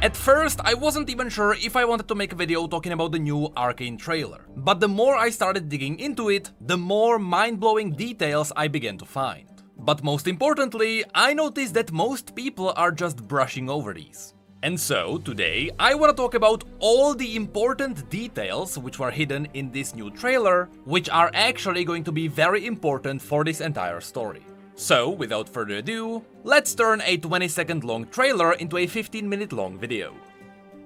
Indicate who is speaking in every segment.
Speaker 1: At first, I wasn't even sure if I wanted to make a video talking about the new Arcane trailer, but the more I started digging into it, the more mind-blowing details I began to find. But most importantly, I noticed that most people are just brushing over these. And so, today, I want to talk about all the important details which were hidden in this new trailer, which are actually going to be very important for this entire story. So, without further ado, let's turn a 20-second long trailer into a 15-minute long video.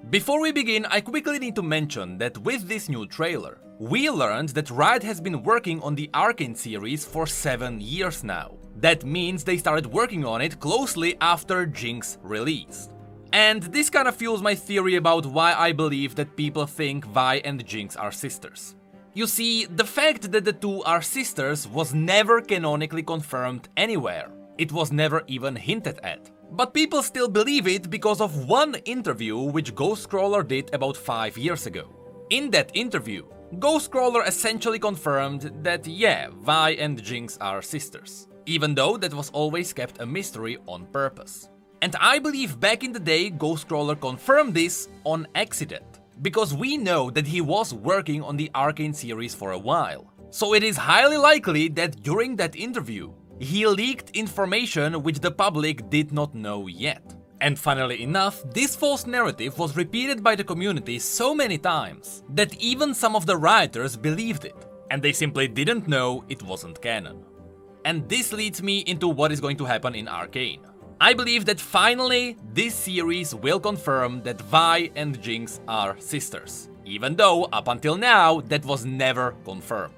Speaker 1: Before we begin, I quickly need to mention that with this new trailer, we learned that Riot has been working on the Arcane series for 7 years now. That means they started working on it closely after Jinx released. And this kind of fuels my theory about why I believe that people think Vi and Jinx are sisters. You see, the fact that the two are sisters was never canonically confirmed anywhere. It was never even hinted at. But people still believe it because of one interview which Ghostcrawler did about 5 years ago. In that interview, Ghostcrawler essentially confirmed that yeah, Vi and Jinx are sisters, even though that was always kept a mystery on purpose. And I believe back in the day Ghostcrawler confirmed this on accident, because we know that he was working on the Arcane series for a while. So it is highly likely that during that interview, he leaked information which the public did not know yet. And funnily enough, this false narrative was repeated by the community so many times that even some of the rioters believed it, and they simply didn't know it wasn't canon. And this leads me into what is going to happen in Arcane. I believe that finally this series will confirm that Vi and Jinx are sisters, even though up until now that was never confirmed.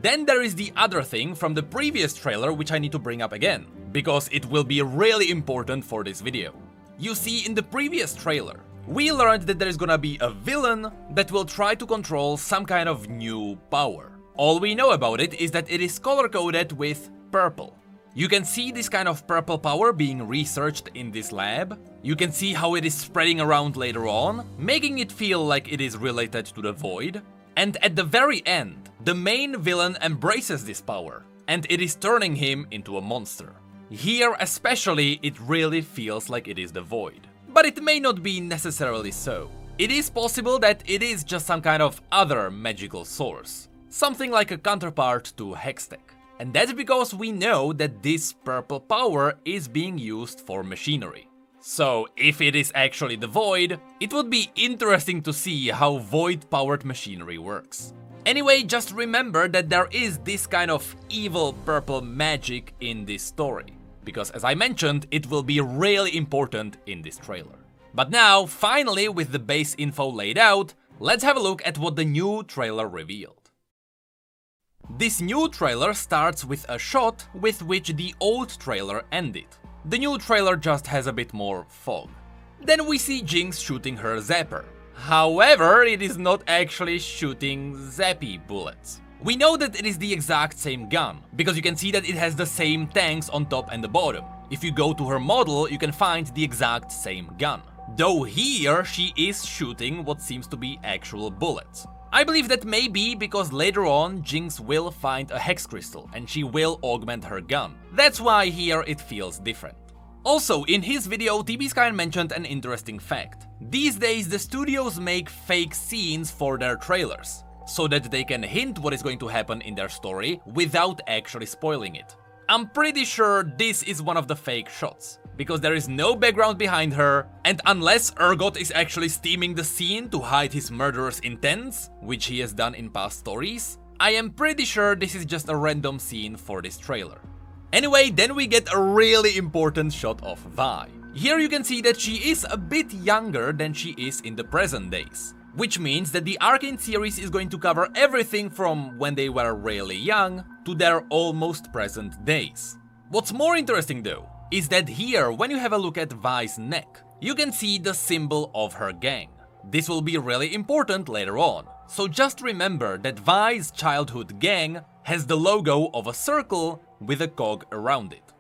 Speaker 1: Then there is the other thing from the previous trailer which I need to bring up again, because it will be really important for this video. You see, in the previous trailer, we learned that there is gonna be a villain that will try to control some kind of new power. All we know about it is that it is color-coded with purple. You can see this kind of purple power being researched in this lab. You can see how it is spreading around later on, making it feel like it is related to the Void. And at the very end, the main villain embraces this power, and it is turning him into a monster. Here especially, it really feels like it is the Void. But it may not be necessarily so. It is possible that it is just some kind of other magical source. Something like a counterpart to Hextech. And that's because we know that this purple power is being used for machinery. So if it is actually the Void, it would be interesting to see how Void-powered machinery works. Anyway, just remember that there is this kind of evil purple magic in this story, because as I mentioned, it will be really important in this trailer. But now, finally, with the base info laid out, let's have a look at what the new trailer revealed. This new trailer starts with a shot with which the old trailer ended. The new trailer just has a bit more fog. Then we see Jinx shooting her zapper. However, it is not actually shooting zappy bullets. We know that it is the exact same gun, because you can see that it has the same tanks on top and the bottom. If you go to her model, you can find the exact same gun. Though here, she is shooting what seems to be actual bullets. I believe that may be because later on Jinx will find a hex crystal and she will augment her gun. That's why here it feels different. Also, in his video, TBSky mentioned an interesting fact. These days the studios make fake scenes for their trailers, so that they can hint what is going to happen in their story without actually spoiling it. I'm pretty sure this is one of the fake shots, because there is no background behind her, and unless Urgot is actually steaming the scene to hide his murderous intents, which he has done in past stories, I am pretty sure this is just a random scene for this trailer. Anyway, then we get a really important shot of Vi. Here you can see that she is a bit younger than she is in the present days, which means that the Arcane series is going to cover everything from when they were really young to their almost present days. What's more interesting though, is that here, when you have a look at Vi's neck, you can see the symbol of her gang. This will be really important later on, so just remember that Vi's childhood gang has the logo of a circle with a cog around it.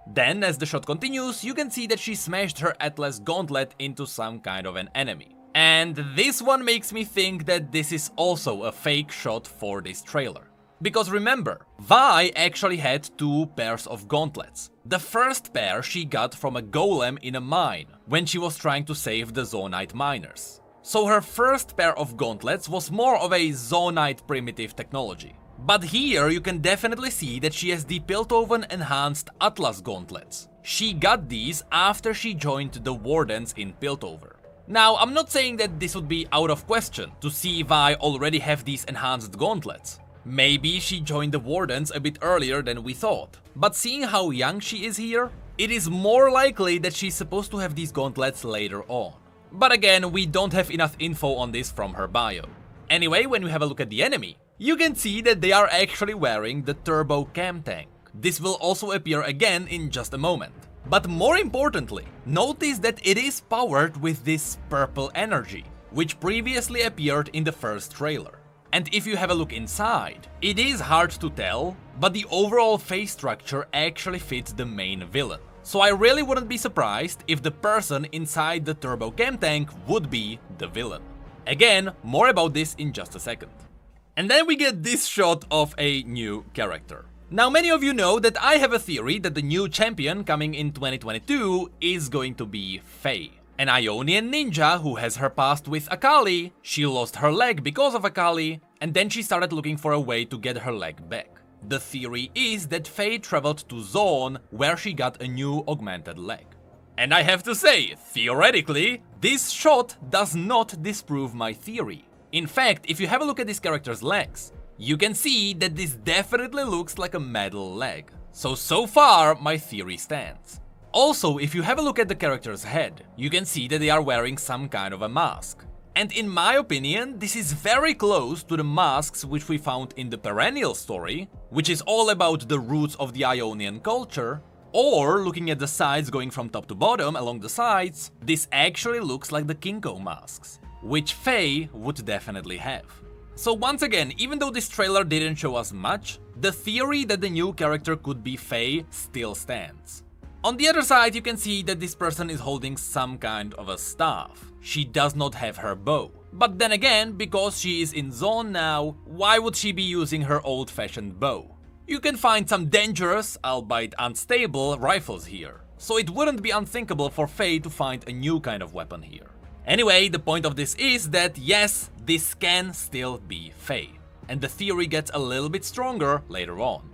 Speaker 1: Then, as the shot continues, you can see that she smashed her Atlas gauntlet into some kind of an enemy. And this one makes me think that this is also a fake shot for this trailer. Because remember, Vi actually had 2 pairs of gauntlets. The first pair she got from a golem in a mine, when she was trying to save the Zonaite miners. So her first pair of gauntlets was more of a Zonaite primitive technology. But here you can definitely see that she has the Piltover enhanced Atlas gauntlets. She got these after she joined the Wardens in Piltover. Now, I'm not saying that this would be out of question to see if I already have these enhanced gauntlets. Maybe she joined the Wardens a bit earlier than we thought. But seeing how young she is here, it is more likely that she's supposed to have these gauntlets later on. But again, we don't have enough info on this from her bio. Anyway, when we have a look at the enemy, you can see that they are actually wearing the Turbo Cam Tank. This will also appear again in just a moment. But more importantly, notice that it is powered with this purple energy, which previously appeared in the first trailer. And if you have a look inside, it is hard to tell, but the overall face structure actually fits the main villain. So I really wouldn't be surprised if the person inside the Turbo Cam Tank would be the villain. Again, more about this in just a second. And then we get this shot of a new character. Now, many of you know that I have a theory that the new champion coming in 2022 is going to be Faye. An Ionian ninja who has her past with Akali. She lost her leg because of Akali, and then she started looking for a way to get her leg back. The theory is that Faye traveled to Zone, where she got a new augmented leg. And I have to say, theoretically, this shot does not disprove my theory. In fact, if you have a look at this character's legs, you can see that this definitely looks like a metal leg. So far, my theory stands. Also, if you have a look at the character's head, you can see that they are wearing some kind of a mask. And in my opinion, this is very close to the masks which we found in the Perennial story, which is all about the roots of the Ionian culture. Or, looking at the sides going from top to bottom along the sides, this actually looks like the Kinko masks, which Faye would definitely have. So once again, even though this trailer didn't show us much, the theory that the new character could be Faye still stands. On the other side, you can see that this person is holding some kind of a staff. She does not have her bow. But then again, because she is in Zone now, why would she be using her old-fashioned bow? You can find some dangerous, albeit unstable, rifles here. So it wouldn't be unthinkable for Faye to find a new kind of weapon here. Anyway, the point of this is that yes, this can still be Faye. And the theory gets a little bit stronger later on.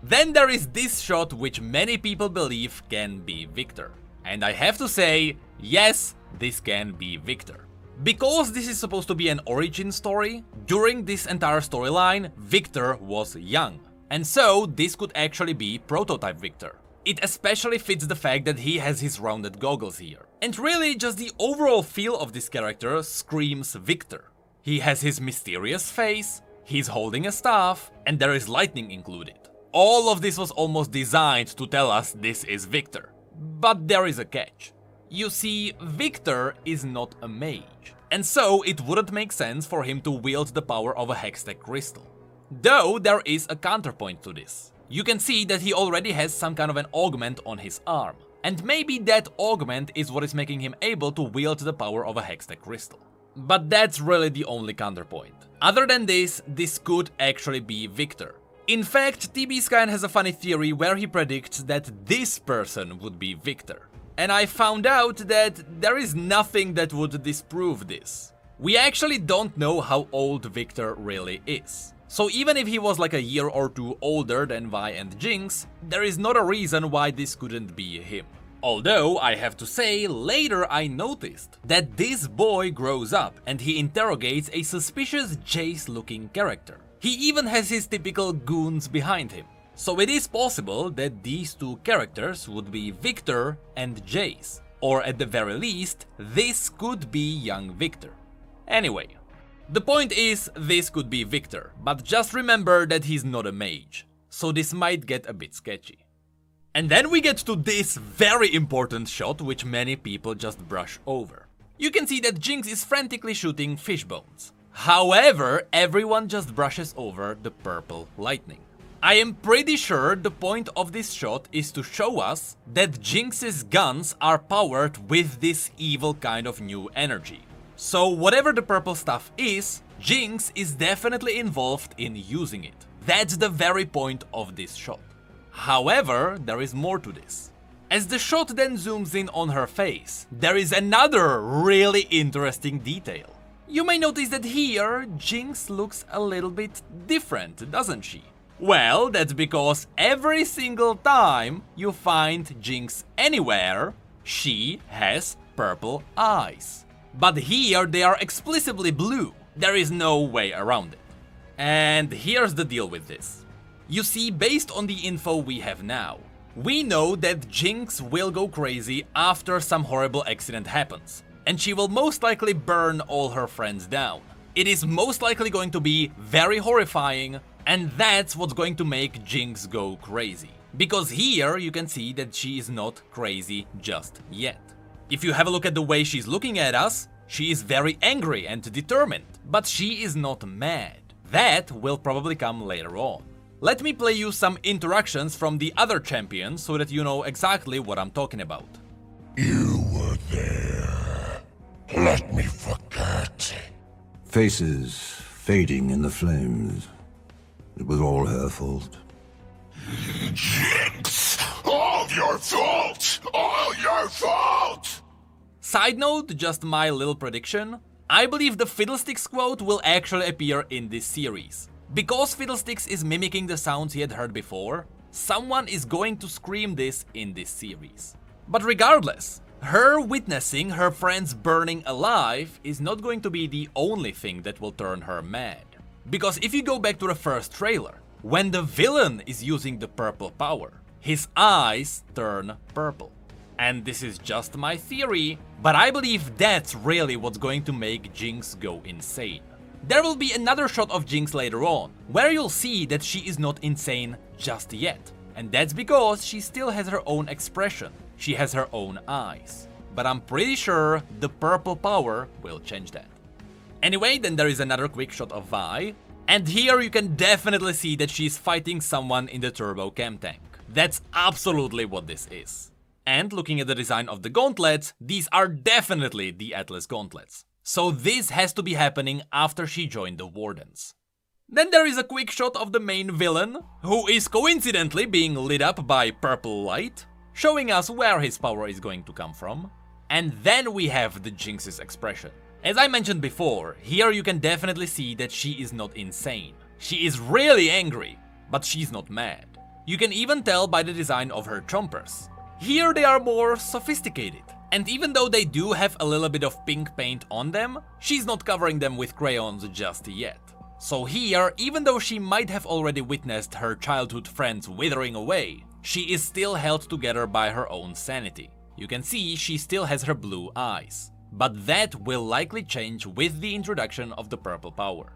Speaker 1: Then there is this shot which many people believe can be Victor. And I have to say, yes, this can be Victor. Because this is supposed to be an origin story, during this entire storyline, Victor was young. And so this could actually be prototype Victor. It especially fits the fact that he has his rounded goggles here. And really, just the overall feel of this character screams Victor. He has his mysterious face, he's holding a staff, and there is lightning included. All of this was almost designed to tell us this is Victor. But there is a catch. You see, Victor is not a mage, and so it wouldn't make sense for him to wield the power of a Hextech crystal. Though there is a counterpoint to this. You can see that he already has some kind of an augment on his arm, and maybe that augment is what is making him able to wield the power of a Hextech crystal. But that's really the only counterpoint. Other than this could actually be Victor. In fact, TB Skyen has a funny theory where he predicts that this person would be Victor. And I found out that there is nothing that would disprove this. We actually don't know how old Victor really is. So even if he was like a year or two older than Vi and Jinx, there is not a reason why this couldn't be him. Although, I have to say, later I noticed that this boy grows up and he interrogates a suspicious Jace-looking character. He even has his typical goons behind him. So it is possible that these two characters would be Victor and Jace. Or at the very least, this could be young Victor. Anyway, the point is, this could be Victor, but just remember that he's not a mage. So this might get a bit sketchy. And then we get to this very important shot which many people just brush over. You can see that Jinx is frantically shooting fish bones. However, everyone just brushes over the purple lightning. I am pretty sure the point of this shot is to show us that Jinx's guns are powered with this evil kind of new energy. So whatever the purple stuff is, Jinx is definitely involved in using it. That's the very point of this shot. However, there is more to this. As the shot then zooms in on her face, there is another really interesting detail. You may notice that here, Jinx looks a little bit different, doesn't she? Well, that's because every single time you find Jinx anywhere, she has purple eyes. But here they are explicitly blue. There is no way around it. And here's the deal with this. You see, based on the info we have now, we know that Jinx will go crazy after some horrible accident happens, and she will most likely burn all her friends down. It is most likely going to be very horrifying, and that's what's going to make Jinx go crazy. Because here you can see that she is not crazy just yet. If you have a look at the way she's looking at us, she is very angry and determined, but she is not mad. That will probably come later on. Let me play you some interactions from the other champions so that you know exactly what I'm talking about.
Speaker 2: You were there. Let me forget.
Speaker 3: Faces fading in the flames. It was all her fault.
Speaker 2: Jinx! All your fault! All your fault!
Speaker 1: Side note, just my little prediction. I believe the Fiddlesticks quote will actually appear in this series. Because Fiddlesticks is mimicking the sounds he had heard before, someone is going to scream this in this series. But regardless, her witnessing her friends burning alive is not going to be the only thing that will turn her mad. Because if you go back to the first trailer, when the villain is using the purple power, his eyes turn purple. And this is just my theory, but I believe that's really what's going to make Jinx go insane. There will be another shot of Jinx later on, where you'll see that she is not insane just yet. And that's because she still has her own expression, she has her own eyes. But I'm pretty sure the purple power will change that. Anyway, then there is another quick shot of Vi, and here you can definitely see that she's fighting someone in the turbo chem tank. That's absolutely what this is. And looking at the design of the gauntlets, these are definitely the Atlas gauntlets. So this has to be happening after she joined the Wardens. Then there is a quick shot of the main villain, who is coincidentally being lit up by purple light, showing us where his power is going to come from. And then we have the Jinx's expression. As I mentioned before, here you can definitely see that she is not insane. She is really angry, but she's not mad. You can even tell by the design of her chompers. Here they are more sophisticated, and even though they do have a little bit of pink paint on them, she's not covering them with crayons just yet. So here, even though she might have already witnessed her childhood friends withering away, she is still held together by her own sanity. You can see she still has her blue eyes, but that will likely change with the introduction of the purple power.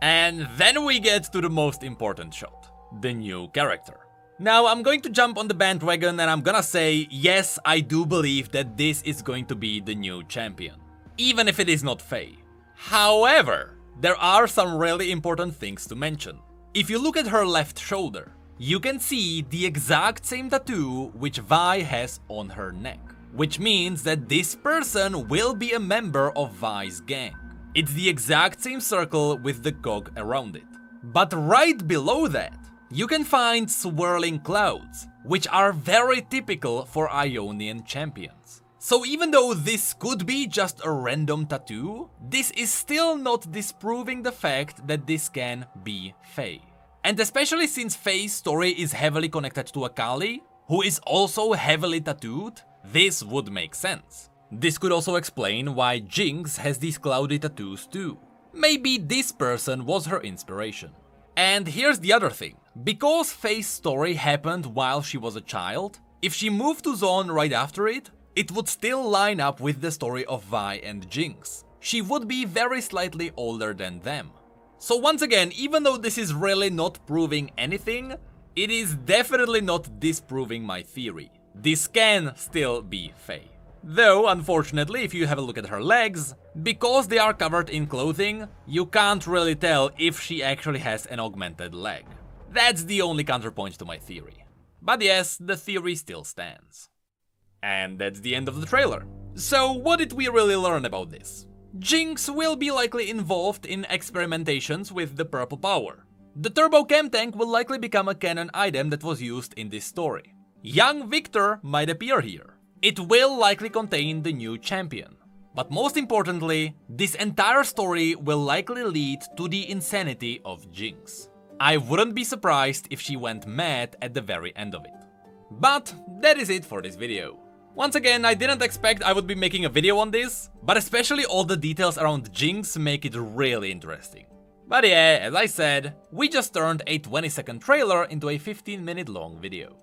Speaker 1: And then we get to the most important shot, the new character. Now, I'm going to jump on the bandwagon and I'm gonna say, yes, I do believe that this is going to be the new champion, even if it is not Faye. However, there are some really important things to mention. If you look at her left shoulder, you can see the exact same tattoo which Vi has on her neck, which means that this person will be a member of Vi's gang. It's the exact same circle with the cog around it. But right below that, you can find swirling clouds, which are very typical for Ionian champions. So even though this could be just a random tattoo, this is still not disproving the fact that this can be Faye. And especially since Faye's story is heavily connected to Akali, who is also heavily tattooed, this would make sense. This could also explain why Jinx has these cloudy tattoos too. Maybe this person was her inspiration. And here's the other thing. Because Faye's story happened while she was a child, if she moved to Zone right after it, it would still line up with the story of Vi and Jinx. She would be very slightly older than them. So once again, even though this is really not proving anything, it is definitely not disproving my theory. This can still be Faye. Though, unfortunately, if you have a look at her legs, because they are covered in clothing, you can't really tell if she actually has an augmented leg. That's the only counterpoint to my theory. But yes, the theory still stands. And that's the end of the trailer. So what did we really learn about this? Jinx will be likely involved in experimentations with the purple power. The turbo chem tank will likely become a canon item that was used in this story. Young Victor might appear here. It will likely contain the new champion. But most importantly, this entire story will likely lead to the insanity of Jinx. I wouldn't be surprised if she went mad at the very end of it. But that is it for this video. Once again, I didn't expect I would be making a video on this, but especially all the details around Jinx make it really interesting. But yeah, as I said, we just turned a 20-second trailer into a 15-minute long video.